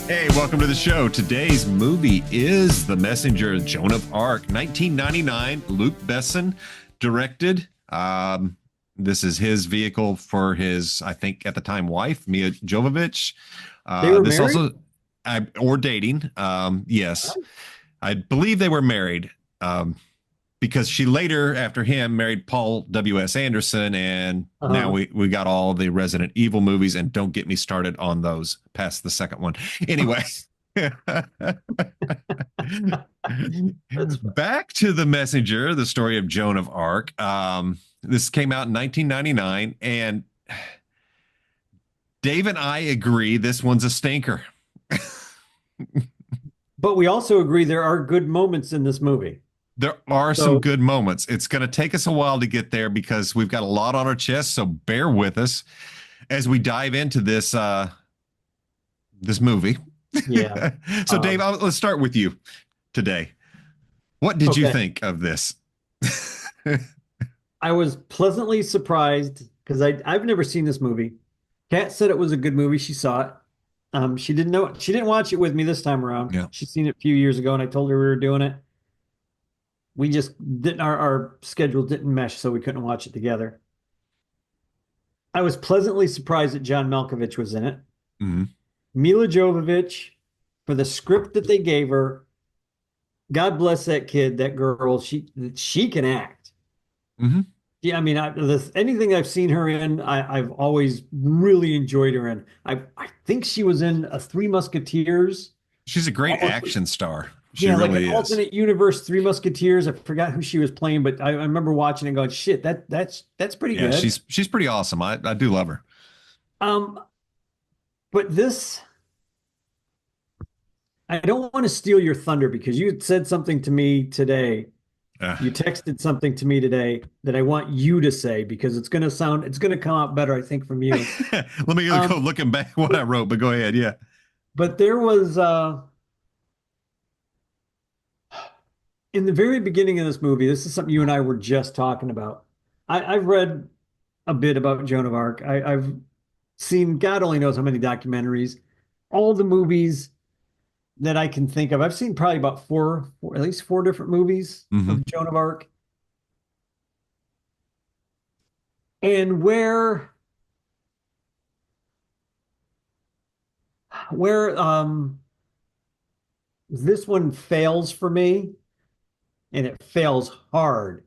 Hey, welcome to the show. Today's movie is The Messenger, Joan of Arc, 1999. Luc Besson directed. This is his vehicle for his, I think at the time, wife, Mia Jovovich. They were This married? also, or dating. Yes, I believe they were married. Because she later, after him, married Paul W.S. Anderson, and now Uh-huh. we got all the Resident Evil movies, and don't get me started on those past the second one. Anyway, That's back to The Messenger, the story of Joan of Arc. This came out in 1999, and Dave and I agree this one's a stinker. but we also agree there are good moments in this movie. There are some So good moments. It's going to take us a while to get there because we've got a lot on our chest, so bear with us as we dive into this movie. yeah. So Dave, Um, let's start with you today. What did you okay. think of this? I was pleasantly surprised because I've never seen this movie. Kat said it was a good movie. She saw it. She didn't know she didn't watch it with me this time around. Yeah. She's seen it a few years ago, and I told her we were doing it. We just didn't our schedule didn't mesh, so we couldn't watch it together. I was pleasantly surprised that John Malkovich was in it. Mm-hmm. Mila Jovovich, for the script that they gave her, God bless that kid, that girl. She can act. Mm-hmm. Yeah, I mean, anything I've seen her in, I've always really enjoyed her in. I think she was in a Three Musketeers, She's a great almost, action star. She yeah, like an really is. alternate universe Three Musketeers. I forgot who she was playing, but I remember watching and going, "Shit, that's pretty Yeah, good." she's pretty awesome. I do love her. Um, but this, I don't want to steal your thunder because you had said something to me today. Uh, You texted something to me today that I want you to say because it's going to come out better, I think, from you. Let me go Um, looking back what I wrote, but go ahead. Yeah. but there was in the very beginning of this movie, this is something you and I were just talking about. I've read a bit about Joan of Arc. I've seen God only knows how many documentaries, all the movies that I can think of. I've seen probably about at least four different movies Mm-hmm. of Joan of Arc. And where this one fails for me, and it fails hard,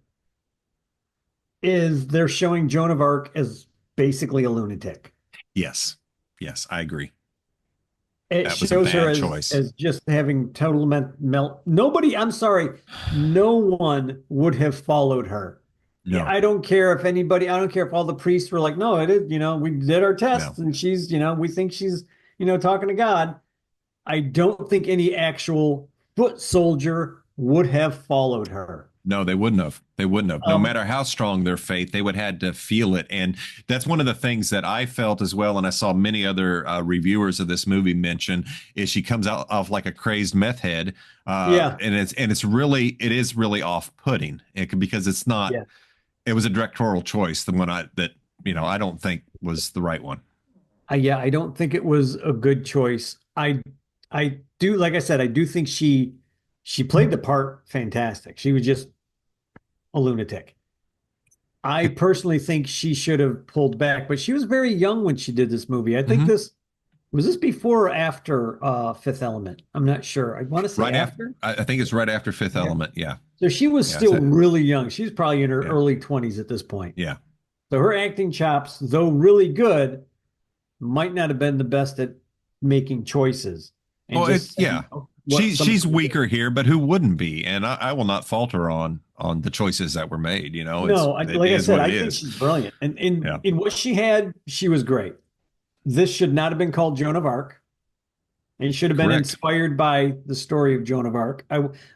is they're showing Joan of Arc as basically a lunatic. Yes. Yes, I agree. It That was a shows her bad as choice. just having total melt. Nobody, I'm sorry, no one would have followed her. Yeah, No, I don't care if anybody, I don't care if all the priests were like, no, it is, we did our no. tests and she's, we think she's, talking to God. I don't think any actual foot soldier would have followed her. No, they wouldn't have. They wouldn't have. No Um, matter how strong their faith, they would have had to feel it. And that's one of the things that I felt as well. And I saw many other reviewers of this movie mention is she comes out off like a crazy meth head. yeah, It is really off putting because it's not, yeah. it was a directorial choice. The one I don't think was the right one. Yeah, I don't think it was a good choice. I do, like I said, I do think she played the part fantastic. She was just a lunatic. I personally think she should have pulled back, but she was very young when she did this movie. I think Mhm. this before or after Fifth Element? I'm not sure. I want to say Right after, after. I think it's right after Fifth Yeah. Element. Yeah. So she was Yeah. Is still it? really young. She's probably in her Yeah. early 20s at this point. Yeah. So her acting chops, though really good, might not have been the best at making choices and Well, just yeah. saying what somebody She's would do. weaker here, but who wouldn't be? And I will not falter on the choices that were made. No, It like I is said, what it I think is. she's brilliant. And in Yeah. in what she had, she was great. This should not have been called Joan of Arc. It should have been Correct. inspired by the story of Joan of Arc.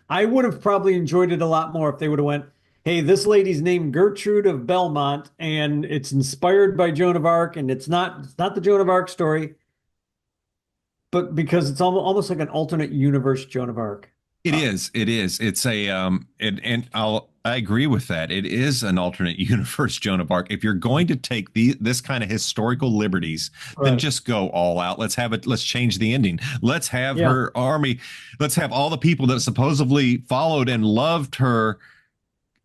I would have probably enjoyed it a lot more if they would have went, "Hey, this lady's named Gertrude of Belmont, and it's inspired by Joan of Arc, and it's not the Joan of Arc story, but because it's almost like an alternate universe Joan of Arc." It Uh, is. It is. It's a and I'll I agree with that. It is an alternate universe Joan of Arc. If you're going to take this kind of historical liberties, then Right. just go all out. Let's have it. Let's change the ending. Let's have Yeah. her army. Let's have all the people that supposedly followed and loved her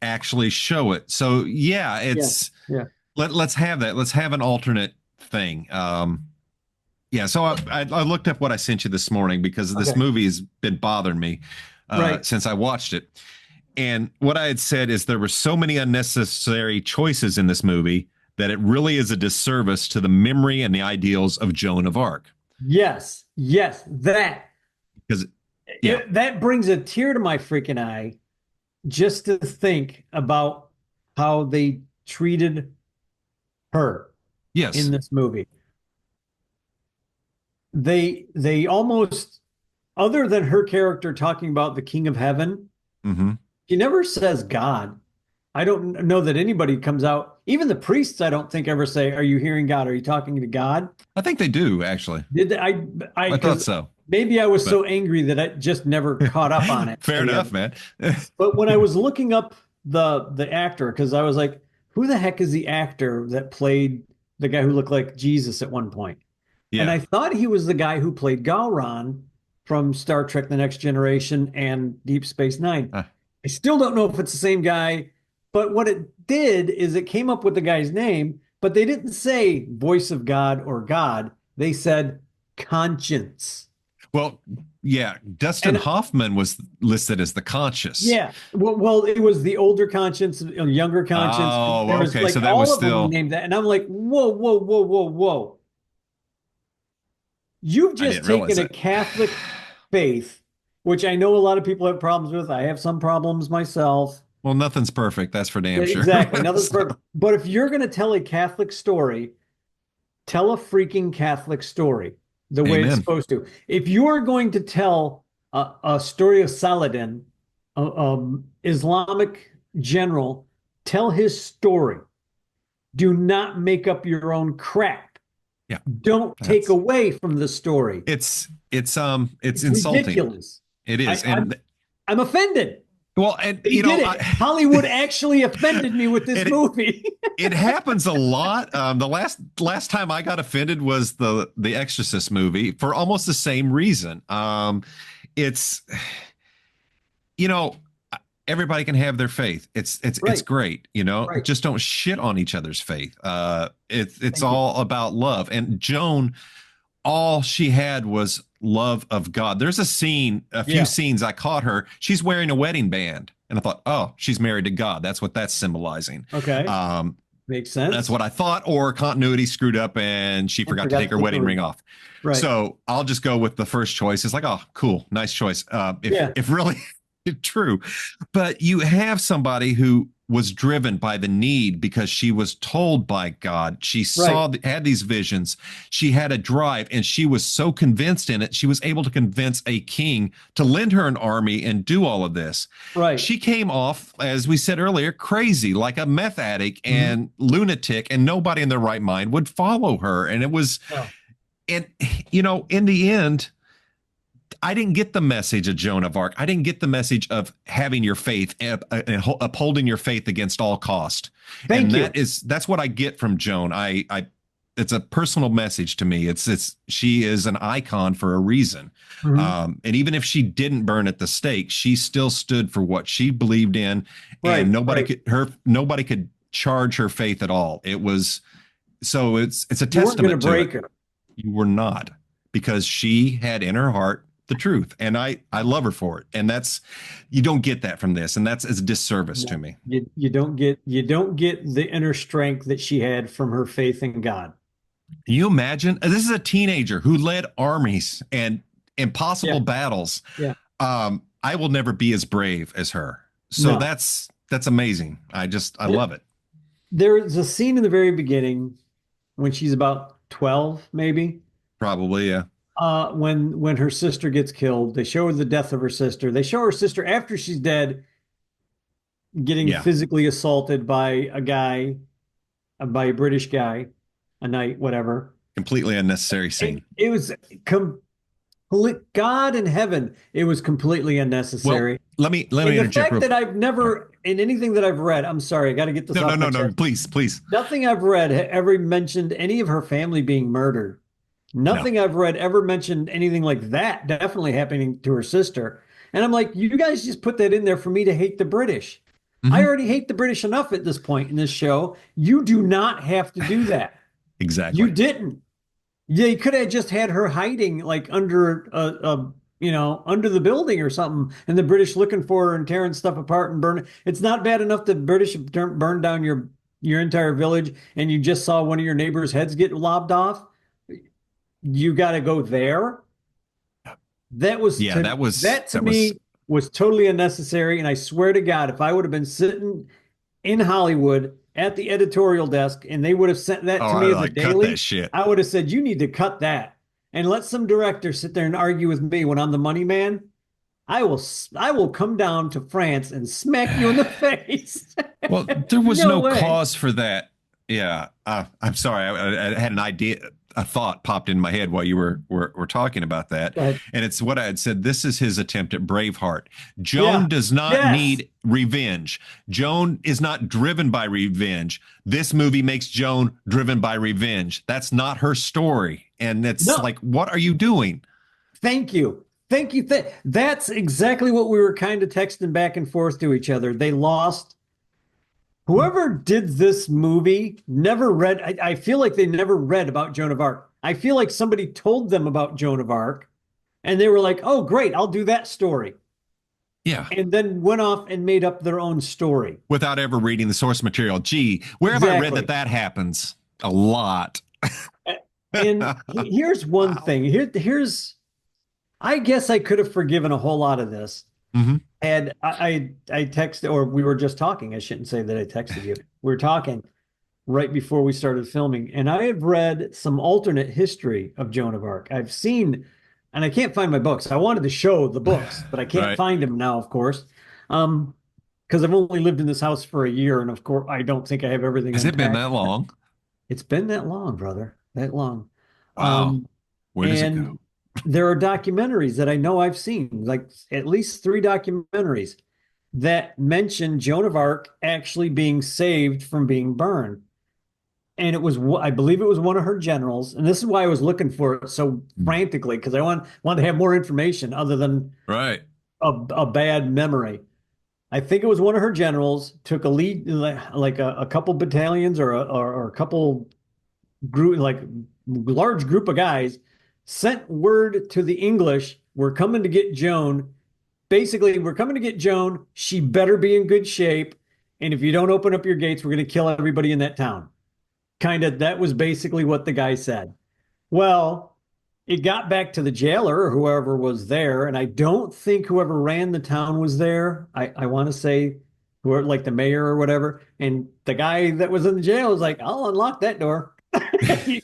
actually show it. So yeah, Yeah. it's Yeah. let's have that. Let's have an alternate thing. Yeah. So I looked up what I sent you this morning because this Okay. movie has been bothering me Right. since I watched it. And what I had said is there were so many unnecessary choices in this movie that it really is a disservice to the memory and the ideals of Joan of Arc. Yes. Yes. That Because, yeah, that brings a tear to my freaking eye just to think about how they treated her in yes, this movie. They almost, other than her character talking about the King of Heaven, hmm she never says God. I don't know that anybody comes out, even the priests, I don't think ever say, "Are you hearing God? Are you talking to God?" I think they do actually. Did they, I thought because so, maybe I was but so angry that I just never caught up on it, fair any of enough, it. man. But when I was looking up the actor, because I was like, who the heck is the actor that played the guy who looked like Jesus at one point? And Yeah. I thought he was the guy who played Gowron from Star Trek: The Next Generation and Deep Space Nine. Uh, I still don't know if it's the same guy, but what it did is it came up with the guy's name, but they didn't say voice of God or God. They said conscience. well, yeah, Dustin And Hoffman was listed as the conscious. yeah, well, it was the older conscience, younger conscience. Oh, There was okay. like So that all was of them still, named that. And I'm like, whoa, whoa, whoa, whoa, whoa. You've I just didn't realize taken a that. Catholic faith, which I know a lot of people have problems with. I have some problems myself. Well, nothing's perfect. That's for Yeah, damn sure. exactly. Nothing's So, perfect. But if you're going to tell a Catholic story, tell a freaking Catholic story the way it's amen. supposed to. If you're going to tell a story of Saladin, Islamic general, tell his story. Do not make up your own crap. Yeah, Don't take that's away from the story. it's It's insulting. ridiculous. It I, is. I'm And I'm offended. well, and They you did know, it. Hollywood actually offended me with this it movie. it happens a lot. The last time I got offended was the Exorcist movie for almost the same reason. It's you know, everybody can have their faith. It's Right, great, right. just don't shit on each other's faith. It's Thank you. all about love. And Joan, all she had was love of God. There's a few Yeah. scenes I caught her. She's wearing a wedding band. And I thought, oh, she's married to God. That's what that's symbolizing. Okay. Um, Makes that's sense. what I thought, or continuity screwed up and she And forgot to forgot take to her take the wedding ring ring. off. Right. So I'll just go with the first choice. It's like, oh, cool, nice choice. Yeah. If really true, but you have somebody who was driven by the need because she was told by God. She Right. had these visions. She had a drive, and she was so convinced in it. She was able to convince a king to lend her an army and do all of this. Right. She came off, as we said earlier, crazy, like a meth addict Mhm. and lunatic, and nobody in their right mind would follow her. And it was, No. and in the end, I didn't get the message of Joan of Arc. I didn't get the message of having your faith and upholding your faith against all cost. And Thank you. that's what I get from Joan. It's a personal message to me. It's she is an icon for a reason. Mhm. And even if she didn't burn at the stake, she still stood for what she believed in, and Right. Right. nobody could charge her faith at all. It was so it's a You weren't going to testament to it. break her. You were not, because she had in her heart the truth, and I love her for it. And that's, you don't get that from this, and that's a disservice to No. me. You don't get the inner strength that she had from her faith in God. Can you imagine? This is a teenager who led armies and Yeah. impossible battles. Yeah. I will never be as brave as her. So No. that's amazing. I love it. There's a scene in the very beginning when she's about 12, maybe, Probably, yeah. when her sister gets killed. They show her the death of her sister. They show her sister after she's dead getting Yeah. physically assaulted by a guy, by a British guy, a knight, whatever. Completely unnecessary It, scene. it was com God in heaven, it was completely Well, unnecessary. let me And the interject fact real. that I've Yeah. never, in anything that I've read, I'm sorry, I got to get this No, no, off my no, no. chest. Please, please. Nothing I've read ever mentioned any of her family being murdered. No. Nothing I've read ever mentioned anything like that definitely happening to her sister. And I'm like, you guys just put that in there for me to hate the British. I Hmm. already hate the British enough at this point in this show. You do not have to do that. You Exactly. didn't. Yeah, you could have just had her hiding like under under the building or something, and the British looking for her and tearing stuff apart and burning. It's not bad enough that British burned down your entire village, and you just saw one of your neighbors' heads get lobbed off. You got to go there. Yeah, that was That to that was me was totally unnecessary. And I swear to God, if I would have been sitting in Hollywood at the editorial desk and they would have sent that oh, to I me as a like cut that daily, shit. I would have said, you need to cut that and let some director sit there and argue with me when I'm the money man. I will come down to France and smack you in the face. Well, there was No no way. cause for that. Yeah, I'm sorry. I had an idea, a thought popped in my head while you were talking about that, But and it's what I had said. This is his attempt at Braveheart. yeah, Joan does not yes, need revenge. Joan is not driven by revenge. This movie makes Joan driven by revenge. That's not her story, and it's no, like, what are you doing? thank you. Thank you. That's exactly what we were kind of texting back and forth to each other. They lost. Whoever did this movie never read, I feel like they never read about Joan of Arc. I feel like somebody told them about Joan of Arc and they were like, oh, great, I'll do that story. Yeah, And then went off and made up their own story. without ever reading the source material. Gee, where have I read that Exactly. that happens? A lot. And here's one Wow. thing. I guess I could have forgiven a whole lot of this. Hmm. And I texted, or we were just talking. I shouldn't say that I texted you. We were talking right before we started filming. And I have read some alternate history of Joan of Arc. I've seen, and I can't find my books. I wanted to show the books, but I can't Right. find them now, of course. Because I've only lived in this house for a year, and of course, I don't think I have everything Has it been unpacked. that long? It's been that long, brother, that long. Wow. Um, Where does it go? and there are documentaries that I know I've seen, like at least three documentaries that mention Joan of Arc actually being saved from being burned. And it was, I believe it was one of her generals. And this is why I was looking for it so frantically, because I wanted to have more information other than Right. a bad memory. I think it was one of her generals took a lead, like a couple battalions or a couple group, like large group of guys, sent word to the English, we're coming to get Joan. Basically, we're coming to get Joan. She better be in good shape. And if you don't open up your gates, we're going to kill everybody in that town. Kind of, that was basically what the guy said. Well, it got back to the jailer or whoever was there. And I don't think whoever ran the town was there. I want to say whoever, like the mayor or whatever. And the guy that was in the jail was like, I'll unlock that door.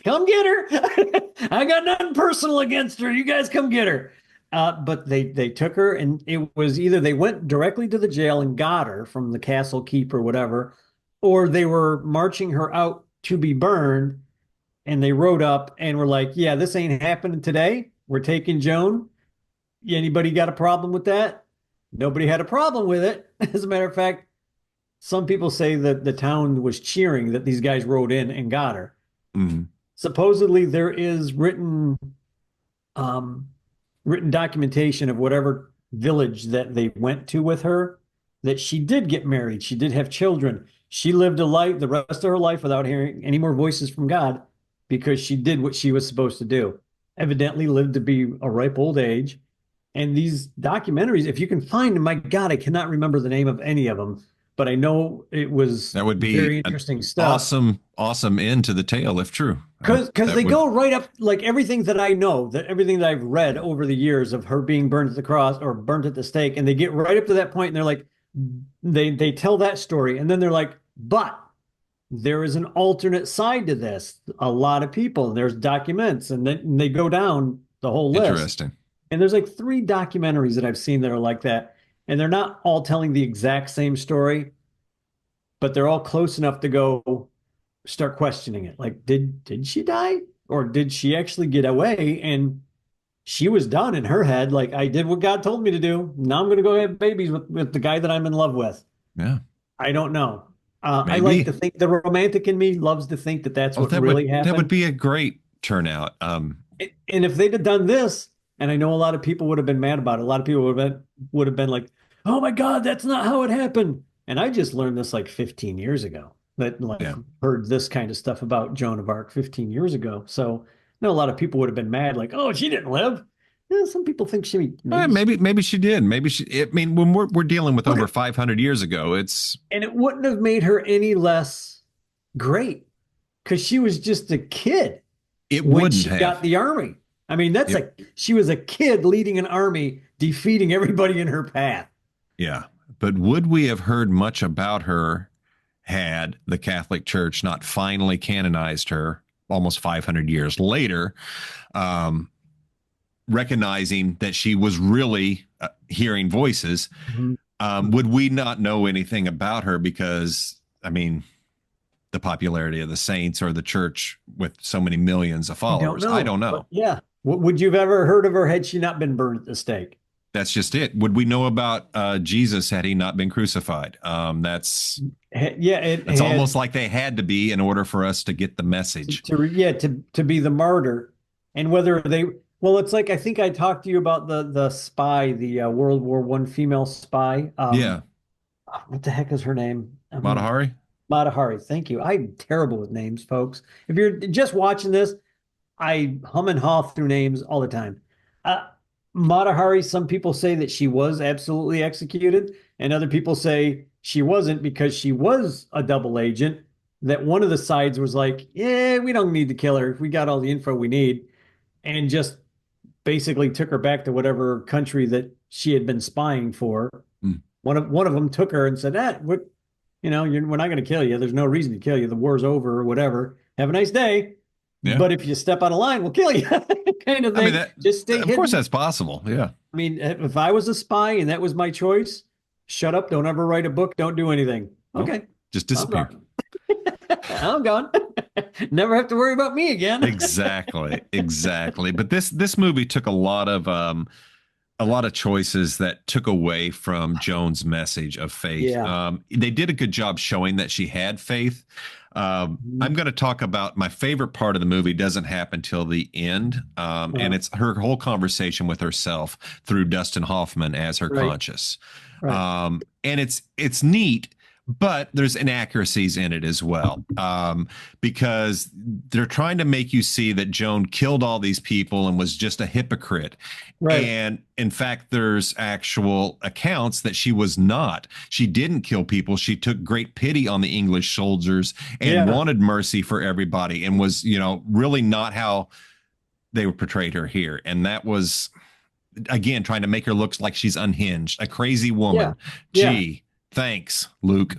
Come get her. I got nothing personal against her. You guys come get her. But they took her, and it was either they went directly to the jail and got her from the castle keep or whatever, or they were marching her out to be burned. And they rode up and were like, "Yeah, this ain't happening today. We're taking Joan. Anybody got a problem with that?" Nobody had a problem with it. As a matter of fact, some people say that the town was cheering that these guys rode in and got her. Mhm. Supposedly, there is um, written documentation of whatever village that they went to with her, that she did get married. She did have children. She lived a life, the rest of her life, without hearing any more voices from God because she did what she was supposed to do. Evidently, lived to be a ripe old age. And these documentaries, if you can find them, my God, I cannot remember the name of any of them, but I know it was That would be very an interesting stuff. awesome end to the tale if true. Because That they would go right up, like everything that I know, that everything that I've read over the years of her being burned at the cross or burnt at the stake, and they get right up to that point and they're like, they tell that story, and then they're like, but there is an alternate side to this. A lot of people, and there's documents, and then they go down the whole list. interesting. And there's like three documentaries that I've seen that are like that. And they're not all telling the exact same story, but they're all close enough to go start questioning it. Like, did she die? Or did she actually get away? And she was done in her head. Like, I did what God told me to do. Now I'm going to go have babies with the guy that I'm in love with. Yeah, I don't know. I like to maybe. think the romantic in me loves to think that that's Oh, what really that would happened. be a great turnout. And if they'd have done this, and I know a lot of people would have been mad about it. A lot of people would have been like, "Oh my God, that's not how it happened." And I just learned this like 15 years ago. That like Yeah. heard this kind of stuff about Joan of Arc 15 years ago. So I know a lot of people would have been mad, like, "Oh, she didn't live." Yeah, some people think she maybe she Maybe she did. Maybe she. I mean, when we're dealing with look over at, 500 years ago, it's and it wouldn't have made her any less great because she was just a kid it when wouldn't she got have. the army. I mean, that's Yep. she was a kid leading an army, defeating everybody in her path. Yeah. But would we have heard much about her had the Catholic Church not finally canonized her almost 500 years later, um, recognizing that she was really hearing voices? Mhm. Would we not know anything about her because, I mean, the popularity of the saints or the church with so many millions of I don't followers? I know, don't but know. yeah. Would you have ever heard of her had she not been burned at the stake? That's just it. Would we know about Jesus had he not been crucified? Yeah, it That's almost had like they had to be in order for us to get the message. yeah to be the martyr, and whether they well, it's like I think I talked to you about the spy, the World War One female spy. Yeah, What the heck is her name? Matahari. Matahari. Thank you. I'm terrible with names, folks. If you're just watching this, I hum and haw through names all the time. Uh, Matahari, some people say that she was absolutely executed, and other people say she wasn't because she was a double agent. That one of the sides was like, yeah, we don't need to kill her. We got all the info we need, and just basically took her back to whatever country that she had been spying for. Mm. One of them took her and said, what, we're not going to kill you. There's no reason to kill you. The war's over or whatever. Have a nice day. Yeah, But if you step on a line, we'll kill you, kind of I mean thing. that. Just stay Of course, hidden. that's possible. Yeah, I mean, if I was a spy and that was my choice, shut up. Don't ever write a book. Don't do anything. nope, Okay. just I'm disappear. gone. I'm gone. Never have to worry about me again. Exactly, exactly. But this movie took a lot of choices that took away from Joan's message of faith. Yeah. They did a good job showing that she had faith. I'm Mhm. going to talk about my favorite part of the movie doesn't happen till the end, and Uh, it's her whole conversation with herself through Dustin Hoffman as her right. conscious, Right. and it's neat. But there's inaccuracies in it as well, because they're trying to make you see that Joan killed all these people and was just a hypocrite. Right. And in fact, there's actual accounts that she was not. She didn't kill people. She took great pity on the English soldiers and Yeah. wanted mercy for everybody and was, really not how they portrayed her here. And that was, again, trying to make her look like she's unhinged, a crazy Yeah. woman. Yeah. Gee, thanks, Luke.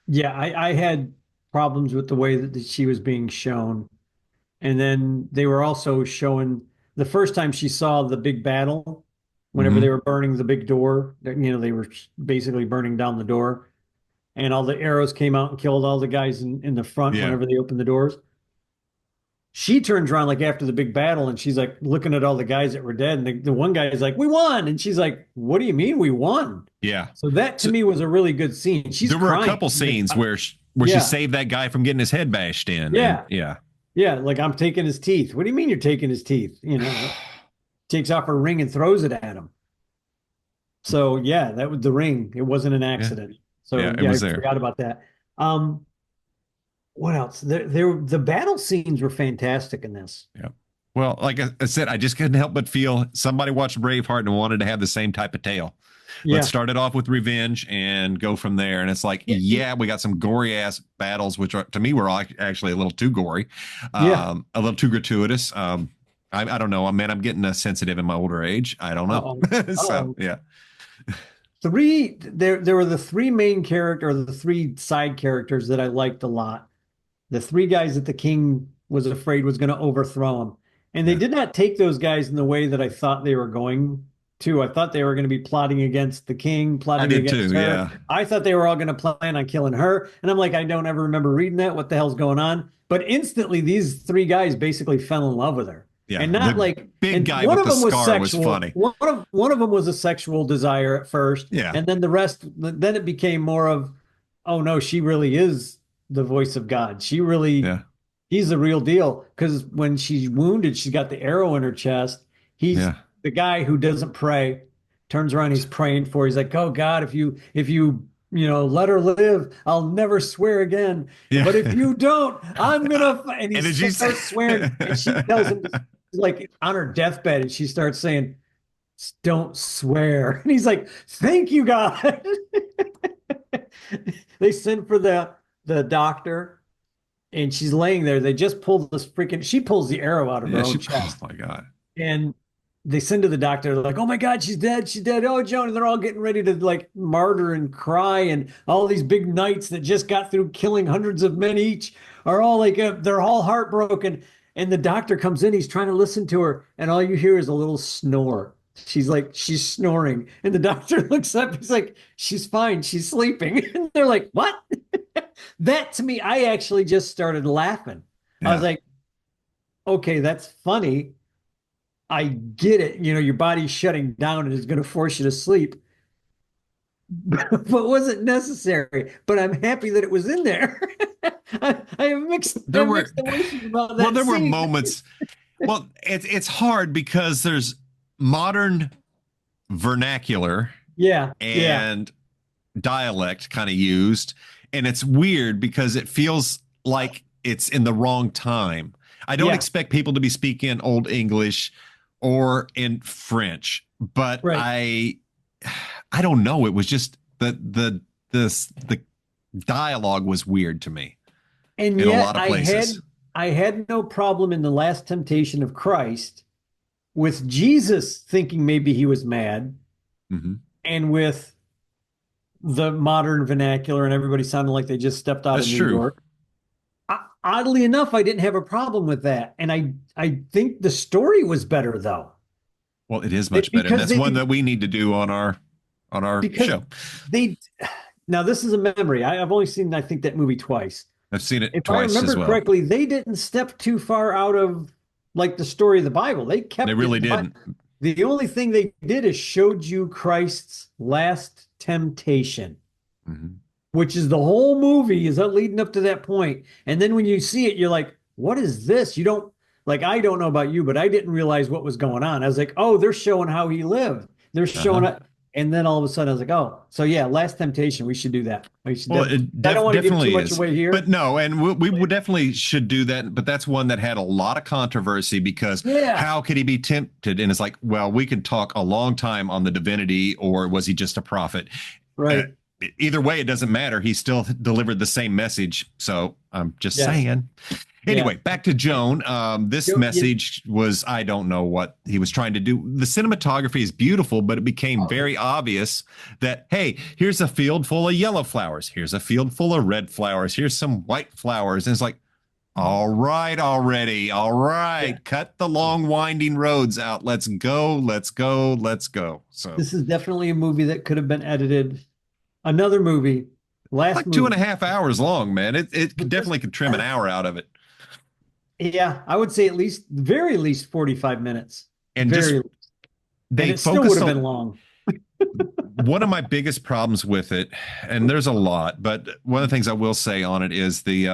Yeah. I had problems with the way that she was being shown. And then they were also showing the first time she saw the big battle, whenever they Hmm. were burning the big door, they were basically burning down the door, and all the arrows came out and killed all the guys in the front Yeah. whenever they opened the doors. She turns around like after the big battle and she's like looking at all the guys that were dead. And the one guy is like, "We won." And she's like, "What do you mean we won?" Yeah. So that to So me was a really good scene. She's there were a crying. couple She's like, scenes where she yeah, saved that guy from getting his head bashed in. And yeah, yeah. yeah. Like, I'm taking his teeth. What do you mean you're taking his teeth? Takes off her ring and throws it at him. So yeah, that was the ring. It wasn't an Yeah. accident. Yeah. So It yeah, I was there. forgot about that. What else? The battle scenes were fantastic in this. Yeah. Well, like I said, I just couldn't help but feel somebody watched Braveheart and wanted to have the same type of tale. Let's Yeah. start it off with revenge and go from there. And it's like, Yeah. yeah, we got some gory ass battles, which to me were actually a little too gory, Yeah. a little too gratuitous. I don't know. I'm getting sensitive in my older age. I don't know. Uh-oh. So Uh-oh. yeah, There were the three main character or the three side characters that I liked a lot. The three guys that the king was afraid was going to overthrow him. And they yeah, did not take those guys in the way that I thought they were going. too. I thought they were going to be plotting against the king, I plotting did against too. her. Yeah. I thought they were all going to plan on killing her. And I'm like, I don't ever remember reading that. What the hell's going on? But instantly, these three guys basically fell in love with her. Yeah. And not The like, big and guy one with of the them was scar was sexual. funny. One of them was a sexual desire at first, Yeah. and then the rest. Then it became more of, oh no, she really is the voice of God. She really, Yeah. he's the real deal. Because when she's wounded, she's got the arrow in her chest. He's Yeah. the guy who doesn't pray, turns around, he's praying for her. He's like, oh God, if you let her live, I'll never swear again. Yeah. But if you don't, I'm gonna and he And did you say starts swearing, and she tells him to, like on her deathbed, and she starts saying, don't swear. And he's like, thank you, God. They send for the doctor, and she's laying there. They just pulled this freaking, she pulls the arrow out of her Yeah, own oh chest. my God. And they send to the doctor. They're like, "Oh my God, she's dead! She's dead!" Oh, Joan, and they're all getting ready to like martyr and cry, and all these big knights that just got through killing hundreds of men each are all like, they're all heartbroken. And the doctor comes in. He's trying to listen to her, and all you hear is a little snore. She's snoring, and the doctor looks up. He's like, "She's fine. She's sleeping." And they're like, "What?" That to me, I actually just started laughing. I was Yeah. like, "Okay, that's funny. I get it. Your body's shutting down and is going to force you to sleep, but was it necessary? But I'm happy that it was in there. I have I There have were mixed emotions about well, that there were scene. moments. Well, it's hard because there's modern vernacular Yeah, yeah, and dialect kind of used, and it's weird because it feels like it's in the wrong time. I don't yeah. expect people to be speaking old English or in French, but Right. I don't know. It was just the dialogue was weird to me And in a yet lot of places. I had no problem in the Last Temptation of Christ with Jesus thinking maybe he was mad, Mm-hmm. and with the modern vernacular and everybody sounding like they just stepped out That's of New true. York. Oddly enough, I didn't have a problem with that. And I think the story was better though. Well, it is They, much better, and because that's one they that we need to do on our because show. they now this is a memory. I've only seen I think that movie twice. I've seen it If I twice as remember well. correctly, they didn't step too far out of like the story of the Bible. They They kept really it, but didn't. the only thing they did is showed you Christ's last temptation, Mm-hmm. which is the whole movie is leading up to that point. And then when you see it, you're like, what is this? You don't like, I don't know about you, but I didn't realize what was going on. I was like, oh, they're showing how he lived. They're showing Uh-huh. it. And then all of a sudden I was like, oh, so yeah, Last Temptation. We should do that. We should Well, definitely. it I don't want to give too definitely much is. away here. But no, and we would definitely should do that. But that's one that had a lot of controversy because Yeah, how could he be tempted? And it's like, well, we could talk a long time on the divinity, or was he just a prophet? Uh, right. Either way, it doesn't matter. He still delivered the same message. So I'm just Yes. saying. Yeah. Anyway, back to Joan. This Yeah. message was, I don't know what he was trying to do. The cinematography is beautiful, but it became very obvious that, hey, here's a field full of yellow flowers. Here's a field full of red flowers. Here's some white flowers. And it's like, all right, already. All right. Yeah. Cut the long winding roads out. Let's go. Let's go. Let's go. So This is definitely a movie that could have been edited. Another movie, last like 2.5 movie. hours long, man. It could definitely could trim an hour out of it. Yeah, I would say at least, very least 45 minutes. And Very, just and they it still would focus have on been long. one of my biggest problems with it, and there's a lot, but one of the things I will say on it is the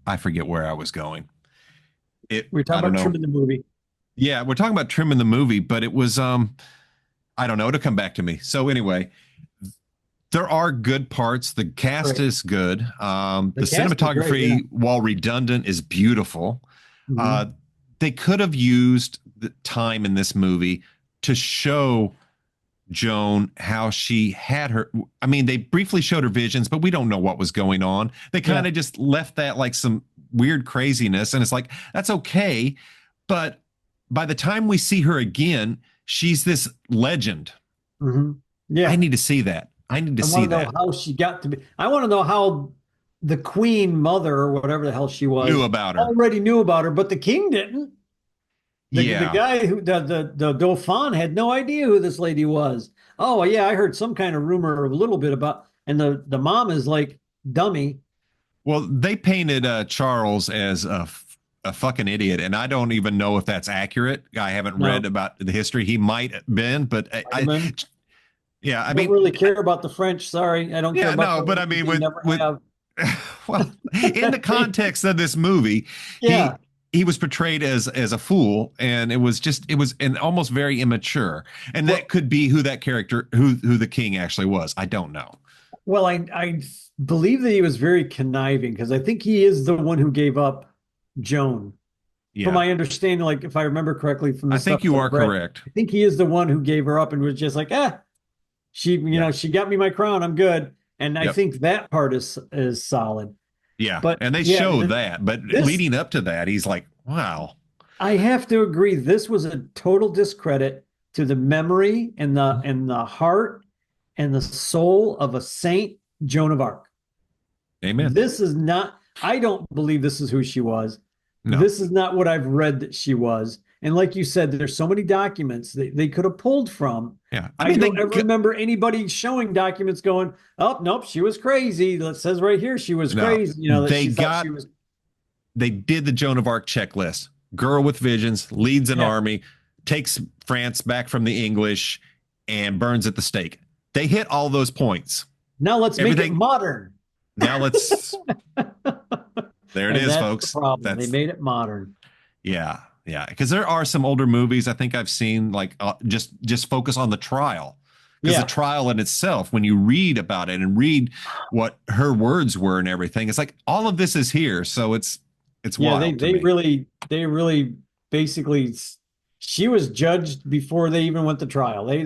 I forget where I was going. We're I talking don't about know. trimming the movie. Yeah, we're talking about trimming the movie, but it was I don't know, it'll come back to me. So anyway, there are good parts. The cast Right. is good. The The cast is great, cinematography, yeah. while redundant, is beautiful. Mhm. They could have used the time in this movie to show Joan how she had her. I mean, they briefly showed her visions, but we don't know what was going on. They kind Yeah. of just left that like some weird craziness. And it's like, that's okay. But by the time we see her again, she's this legend. Mhm. I Yeah. need to see that. I need to I see want to know that. how she got to be. I want to know how the queen mother or whatever the hell she Knew was about her. already knew about her, but the king didn't. The Yeah. guy who the Dauphin had no idea who this lady was. Oh yeah, I heard some kind of rumor a little bit about, and the mom is like dummy. Well, they painted Charles as a fucking idiot, and I don't even know if that's accurate. I haven't read No, about the history. He might have been, but Spider-Man. yeah, I Don't mean, really care about the French. Sorry, I don't care yeah, about no, the but I ladies. mean, They never with have. well, in the context of this movie, he Yeah. he was portrayed as a fool, and it was an almost very immature, and that Well, could be who that character who the king actually was. I don't know. well, I believe that he was very conniving because I think he is the one who gave up Joan. From Yeah, my understanding, like if I remember correctly from I the think stuff you that are I've read, correct. I think he is the one who gave her up and was just like, Yeah, she got me my crown, I'm good. And I yep. think that part is solid. Yeah, But and they yeah, showed that, but this leading up to that, he's like, "Wow, I have to agree, this was a total discredit to the memory and the heart and the soul of a saint, Joan of Arc. amen." This is not, I don't believe this is who she was. No, This is not what I've read that she was. And like you said, there's so many documents that they could have pulled from. yeah, I I mean, don't ever remember anybody showing documents going, oh, nope, she was crazy. It says right here she was no, crazy, that they she thought she got was. they did the Joan of Arc checklist. Girl with visions, leads an Yeah. army, takes France back from the English, and burns at the stake. They hit all those points. Now let's make it Everything. modern. Now let's. There it And is, that's the folks. problem. They That's made it modern. yeah, yeah. Because there are some older movies I think I've seen like just focus on the trial. Because the Yeah. trial in itself, when you read about it and read what her words were and everything, it's like all of this is here. So it's Yeah, wild to me. they really basically she was judged before they even went to trial. They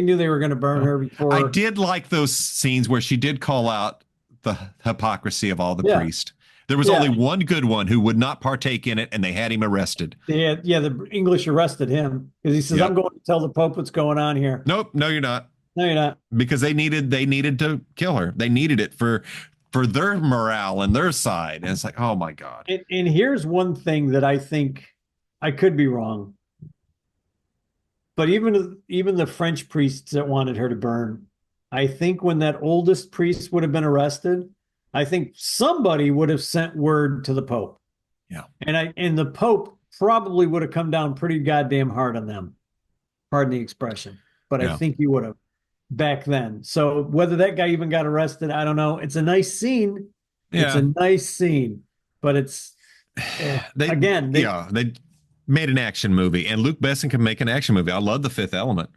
knew they were going to burn her I before. did like those scenes where she did call out the hypocrisy of all the Yeah. priests. There was Yeah. only one good one who would not partake in it, and they had him arrested. The English arrested him because he says, I'm Yep. going to tell the Pope what's going on here. Nope. No, you're not. No, you're not. Because they needed to kill her. They needed it for their morale and their side. And it's like, oh my God. And here's one thing that I think I could be wrong. But even the French priests that wanted her to burn, I think when that oldest priest would have been arrested, I think somebody would have sent word to the Pope. Yeah. And the Pope probably would have come down pretty goddamn hard on them. Pardon the expression. But Yeah. I think he would have back then. So whether that guy even got arrested, I don't know. It's a nice scene. It's a Yeah. nice scene, but it's again, they made an action movie, and Luke Besson can make an action movie. I love The Fifth Element.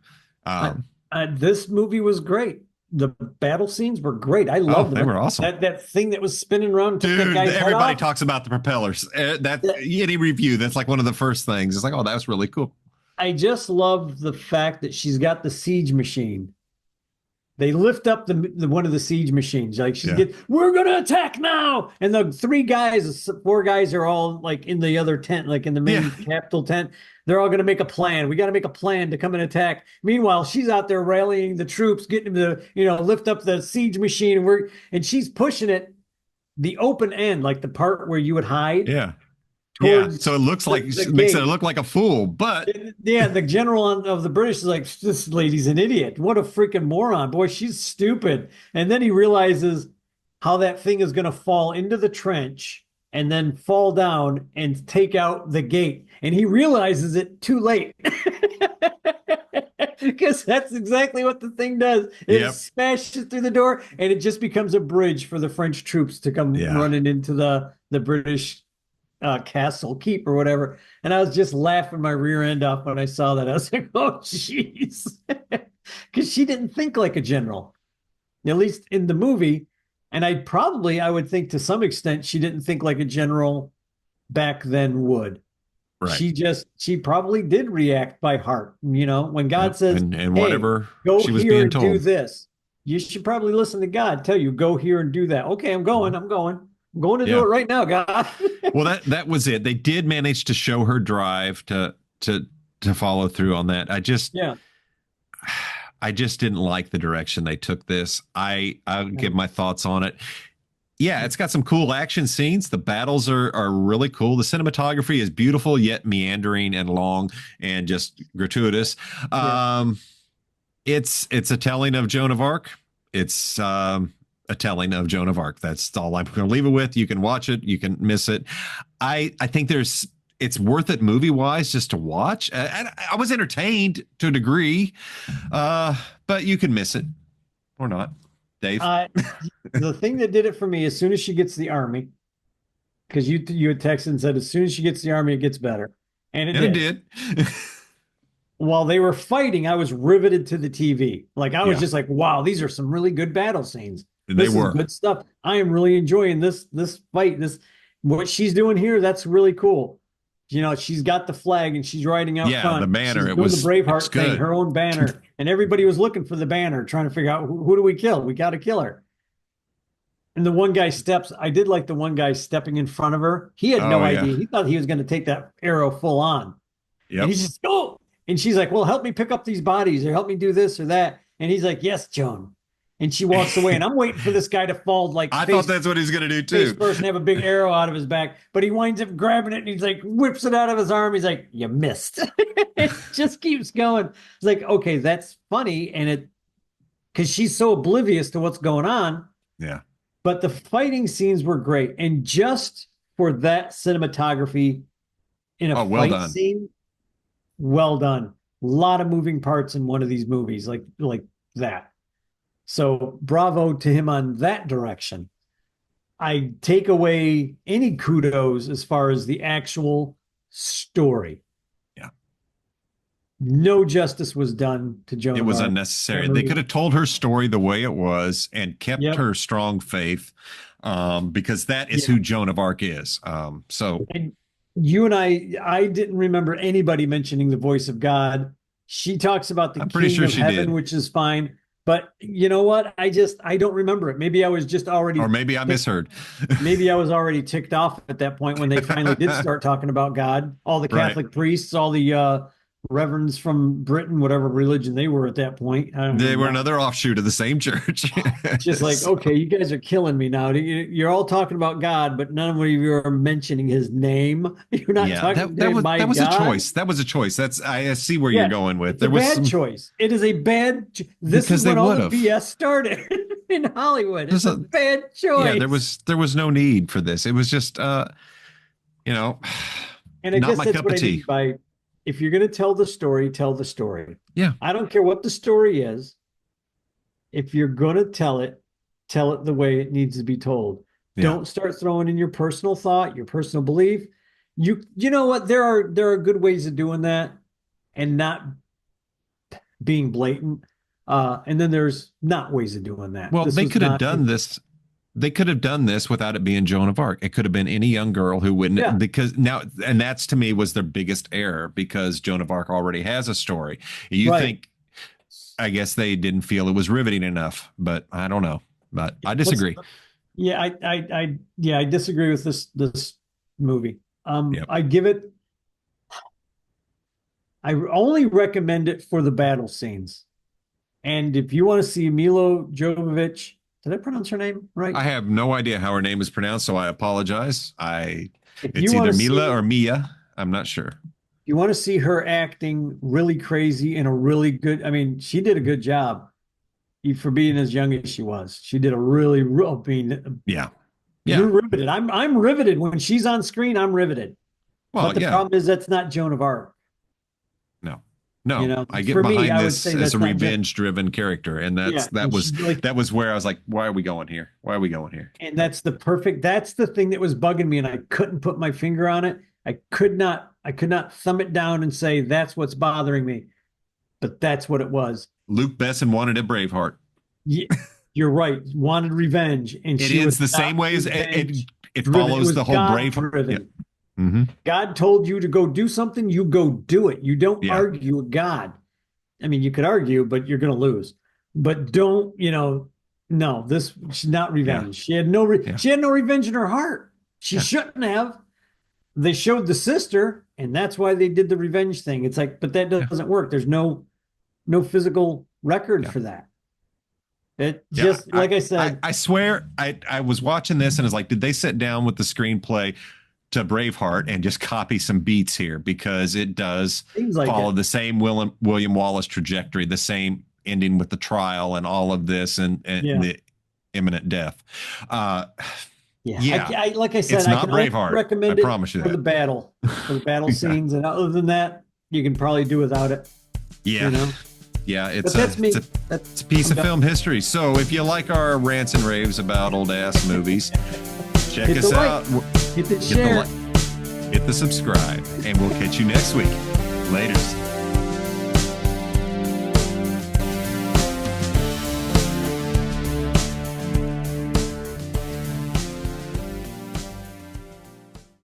This movie was great. The battle scenes were great. I Oh, loved they them. were awesome. That thing that was spinning around took that Dude, guy's head everybody off. talks about the propellers. That Yeah. any review, that's like one of the first things. It's like, oh, that was really cool. I just love the fact that she's got the siege machine. They lift up the one of the siege machines. Like Yeah. we're gonna attack now. And the four guys are all like in the other tent, like in the main capital tent. They're all gonna make a plan. We got to make a plan to come and attack. Meanwhile, she's out there rallying the troops, getting them to, lift up the siege machine. And she's pushing it the open end, like the part where you would hide. Yeah. Towards So it looks like the makes it gate. look like a fool, but Yeah, the general of the British is like, this lady's an idiot. What a freaking moron. Boy, she's stupid. And then he realizes how that thing is going to fall into the trench and then fall down and take out the gate. And he realizes it too late. Because that's exactly what the thing does. It smashes through the door and it just becomes a bridge for the French troops to come running into the British castle keep or whatever. And I was just laughing my rear end off when I saw that. I was like, oh jeez. Because she didn't think like a general, at least in the movie. And I would think to some extent she didn't think like a general back then would. right. She probably did react by heart. When God says, and hey, whatever go she was here being and do told. this, you should probably listen to God tell you, go here and do that. Okay, I'm going to do it right now, God. Well, that was it. They did manage to show her drive to follow through on that. I just didn't like the direction they took this. I'll give my thoughts on it. yeah, it's got some cool action scenes. The battles are really cool. The cinematography is beautiful yet meandering and long and just gratuitous. Yeah. Um, it's a telling of Joan of Arc. It's a telling of Joan of Arc. That's all I'm going to leave it with. You can watch it. You can miss it. I think it's worth it movie wise just to watch. I was entertained to a degree, but you can miss it or not. Dave. Uh, the thing that did it for me, as soon as she gets the army, because you had texted and said as soon as she gets the army, it gets better, and it And it did. did. While they were fighting, I was riveted to the TV. Like I was Yeah, just like, wow, these are some really good battle scenes. they This is were. good stuff. I am really enjoying this fight. This what she's doing here. That's really cool. You know, she's got the flag and she's riding out Yeah, the front. banner. She's doing the It was Braveheart thing, good. her own banner, and everybody was looking for the banner, trying to figure out who do we kill? We got to kill her. And the one guy steps. I did like the one guy stepping in front of her. He had no Oh yeah. idea. He thought he was going to take that arrow full on. And Yep. he's just, oh. And she's like, well, help me pick up these bodies or help me do this or that. And he's like, yes, Joan. And she walks away. And I'm waiting for this guy to fall like I thought that's what he's gonna do face too. first and have a big arrow out of his back. But he winds up grabbing it and he's like, whips it out of his arm. He's like, you missed. It just keeps going. It's like, okay, that's funny. And it, because she's so oblivious to what's going on. Yeah. But the fighting scenes were great. And just for that cinematography in a Oh, well fight done. scene, well done. A lot of moving parts in one of these movies, like that. So bravo to him on that direction. I take away any kudos as far as the actual story. Yeah. No justice was done to Joan It of was Arc. unnecessary. They could have told her story the way it was and kept Yep. her strong faith, because that is Yeah. who Joan of Arc is. So And you and I didn't remember anybody mentioning the voice of God. She talks about the I'm pretty King sure of she Heaven, did. which is fine. But you know what? I don't remember it. Maybe I was just Or already maybe I misheard. maybe I was already ticked off at that point when they finally did start talking about God. All the Right. Catholic priests, all the reverends from Britain, whatever religion they were at that point. I don't They even were know. another offshoot of the same church. Just like, So, okay, you guys are killing me now. You're all talking about God, but none of you are mentioning his name. You're not yeah, talking that was by that was a God. choice. That was a choice. That's I see where you're Yeah, going with. it's a There was bad some choice. It is a bad. This because is they when all would the have. BS started in Hollywood. There's It's a a bad yeah, choice. there was no need for this. It was just you know, And I not guess my that's cup what of I tea. mean by if you're going to tell the story, tell the story. Yeah. I don't care what the story is. If you're going to tell it the way it needs to be told. Yeah. Don't start throwing in your personal thought, your personal belief. You know what? There are good ways of doing that and not being blatant. And then there's not ways of doing that. Well, This they was could have not. done this. They could have done this without it being Joan of Arc. It could have been any young girl who wouldn't, Yeah, because now, and that's to me was their biggest error because Joan of Arc already has a story. You right. think, I guess they didn't feel it was riveting enough, but I don't know. But I Let's. disagree. Yeah, yeah, I disagree with this movie. Yep. I give it. I only recommend it for the battle scenes. And if you want to see Milo Jovovich, did I pronounce her name right? I have no idea how her name is pronounced, so I apologize. If you It's want either to Mila see, or Mia. I'm not sure. you want to see her acting really crazy in a really good. I mean, she did a good job for being as young as she was. She did a really, real. I mean, Yeah. you're Yeah. riveted. I'm riveted when she's on screen. I'm riveted. But Well, the yeah. problem is that's not Joan of Arc. No. You No. know, I get for me, behind I would this say as that's a not Joan. revenge driven character. And Yeah, and she's like, that was where I was like, why are we going here? Why are we going here? and that's the thing that was bugging me, and I couldn't put my finger on it. I could not thumb it down and say that's what's bothering me, but that's what it was. Luke Besson wanted a Braveheart. You're right. Wanted revenge, and It she ends was the not same way as revenge it driven. It follows was the whole God Braveheart. Yeah. driven. Mm-hmm. God told you to go do something, you go do it. You don't Yeah. argue with God. I mean, you could argue, but you're going to lose. But don't, no, this she's not Yeah. revenge. Yeah. She had no revenge in her heart. She Yeah. shouldn't have. They showed the sister, and that's why they did the revenge thing. It's like, but that Yeah. doesn't work. There's no physical record Yeah. for that. It Yeah, just, like I said, I swear I was watching this and it's like, did they sit down with the screenplay to Braveheart and just copy some beats here? Because it does seems like follow it. the same William Wallace trajectory, the same ending with the trial and all of this and Yeah. the imminent death. Uh, Yeah. yeah, Like I said, it's I not can only Braveheart. I recommend it promise you for the that. battle, for the battle Yeah. scenes. And other than that, you can probably do without it, you Yeah. know? Yeah, But that's me. it's a piece I'm of done. film history. So if you like our rants and raves about old ass movies, check Hit the us like, out. hit the Hit the share. like, hit the subscribe, and we'll catch you next week. Laters.